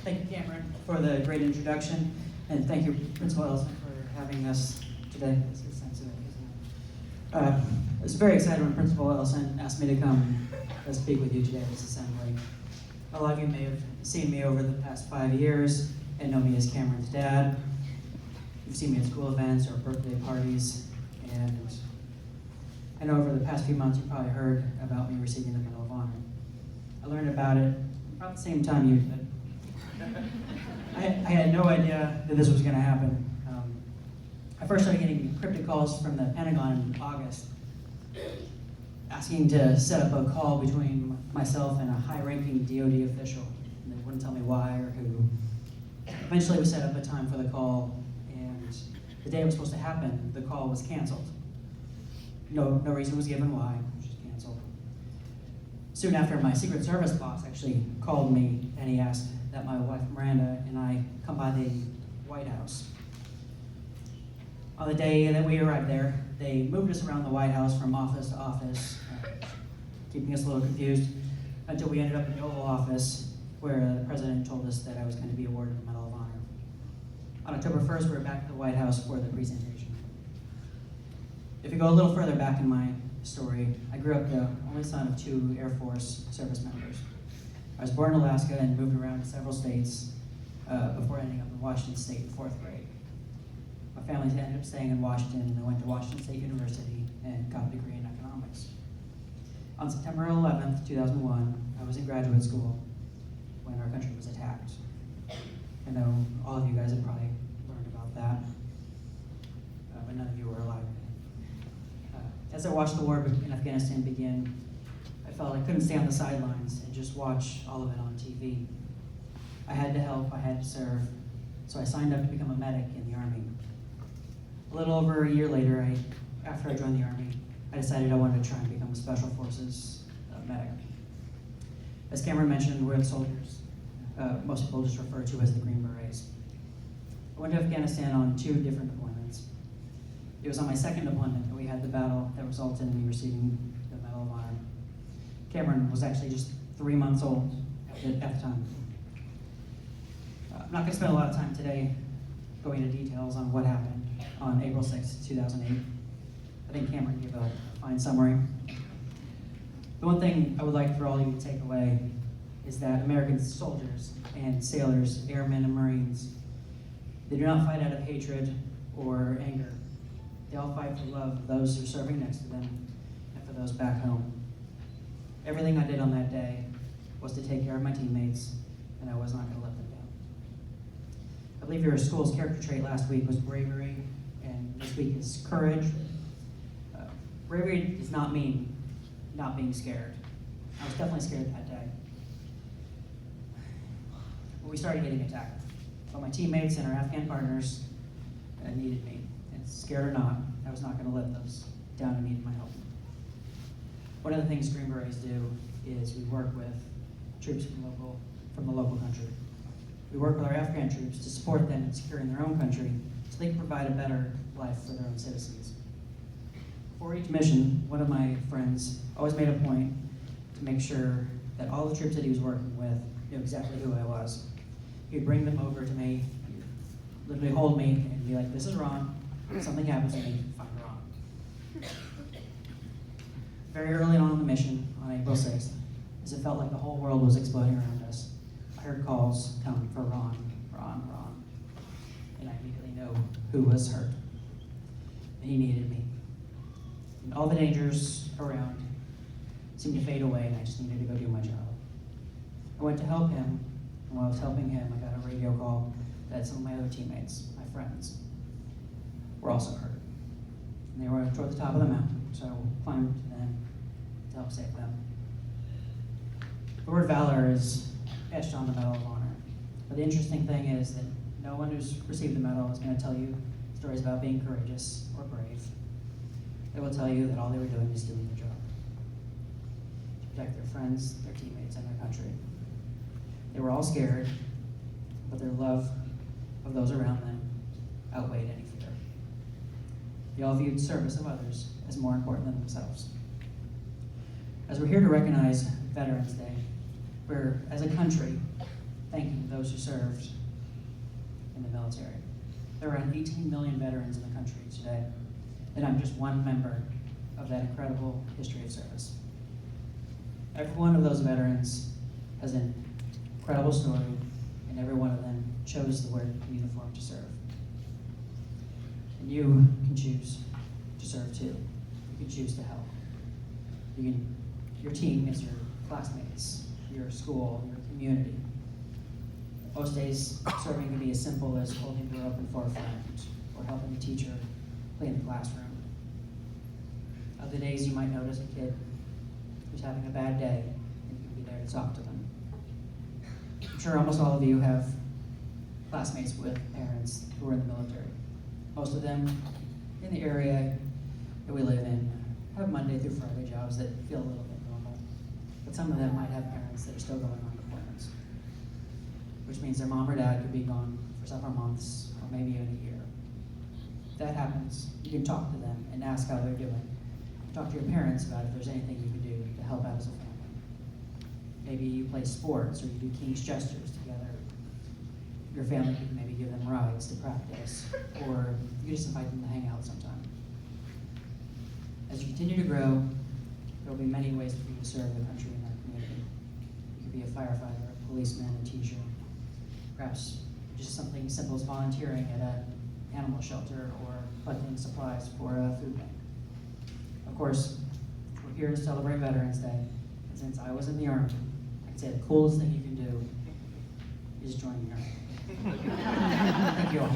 Thank you, Cameron, for the great introduction, and thank you, Principal Ellison, for having us today. This is sensitive, isn't it? I was very excited when Principal Ellison asked me to come speak with you today at this assembly. A lot of you may have seen me over the past 5 years and know me as Cameron's dad. You've seen me at school events or birthday parties, and I know over the past few months you've probably heard about me receiving the Medal of Honor. I learned about it about the same time you did. I had no idea that this was going to happen. I first started getting cryptic calls from the Pentagon in August, asking to set up a call between myself and a high-ranking DoD official. And they wouldn't tell me why or who. Eventually we set up a time for the call, and the day it was supposed to happen, the call was canceled. No reason was given why, it was just canceled. Soon after, my Secret Service boss actually called me, and he asked that my wife Miranda and I come by the White House. On the day that we arrived there, they moved us around the White House from office to office, keeping us a little confused, until we ended up in the Oval Office, where the President told us that I was going to be awarded the Medal of Honor. On October 1st, we were back at the White House for the presentation. If you go a little further back in my story, I grew up the only son of 2 Air Force service members. I was born in Alaska and moved around to several states before ending up in Washington State in 4th grade. My family ended up staying in Washington, and I went to Washington State University and got a degree in economics. On September 11th, 2001, I was in graduate school when our country was attacked. I know all of you guys have probably learned about that, but none of you were alive. As I watched the war in Afghanistan begin, I felt I couldn't stay on the sidelines and just watch all of it on TV. I had to help, I had to serve, so I signed up to become a medic in the Army. A little over a year later, after I joined the Army, I decided I wanted to try and become a Special Forces medic. As Cameron mentioned, we're the soldiers. Most people just refer to as the Green Berets. I went to Afghanistan on 2 different deployments. It was on my 2nd deployment that we had the battle that resulted in me receiving the Medal of Honor. Cameron was actually just 3 months old at the time. I'm not going to spend a lot of time today going into details on what happened on April 6, 2008. I think Cameron gave a fine summary. The one thing I would like for all of you to take away is that American soldiers and sailors, airmen and Marines, they do not fight out of hatred or anger. They all fight for love of those who are serving next to them and for those back home. Everything I did on that day was to take care of my teammates, and I was not going to let them down. I believe your school's character trait last week was bravery, and this week is courage. Bravery does not mean not being scared. I was definitely scared that day. But we started getting attacked. But my teammates and our Afghan partners needed me. And scared or not, I was not going to let those down who needed my help. One of the things Green Berets do is we work with troops from the local country. We work with our Afghan troops to support them in securing their own country so they can provide a better life for their own citizens. For each mission, one of my friends always made a point to make sure that all the troops that he was working with knew exactly who I was. He'd bring them over to me, he'd literally hold me and be like, "This is Ron. If something happens to me, find Ron." Very early on in the mission, on April 6th, as it felt like the whole world was exploding around us, I heard calls come for Ron, Ron, Ron. And I immediately knew who was hurt. And he needed me. And all the dangers around seemed to fade away, and I just needed to go do my job. I went to help him, and while I was helping him, I got a radio call that some of my other teammates, my friends, were also hurt. And they were toward the top of the mountain, so I climbed to them to help save them. The word valor is etched on the Medal of Honor. But the interesting thing is that no one who's received the medal is going to tell you stories about being courageous or brave. They will tell you that all they were doing is doing their job. To protect their friends, their teammates, and their country. They were all scared, but their love of those around them outweighed any fear. They all viewed service of others as more important than themselves. As we're here to recognize Veterans Day, we're, as a country, thanking those who served in the military. There are around 18 million veterans in the country today, and I'm just one member of that incredible history of service. Every one of those veterans has an incredible story, and every one of them chose to wear the uniform to serve. And you can choose to serve too. You can choose to help. Your team is your classmates, your school, your community. Most days, serving can be as simple as holding the door open for a friend or helping a teacher clean the classroom. Other days, you might notice a kid who's having a bad day, and you can be there to talk to them. I'm sure almost all of you have classmates with parents who are in the military. Most of them in the area that we live in have Monday through Friday jobs that feel a little bit normal. But some of them might have parents that are still going on deployments, which means their mom or dad could be gone for several months or maybe even a year. If that happens, you can talk to them and ask how they're doing. Talk to your parents about if there's anything you can do to help out as a family. Maybe you play sports or you do King's Gestures together. Your family could maybe give them rides to practice, or you just invite them to hang out sometime. As you continue to grow, there will be many ways for you to serve the country and our community. You could be a firefighter, a policeman, a teacher, perhaps just something as simple as volunteering at an animal shelter or collecting supplies for a food bank. Of course, we're here to celebrate Veterans Day, and since I was in the Army, I'd say the coolest thing you can do is join the Army. Thank you all.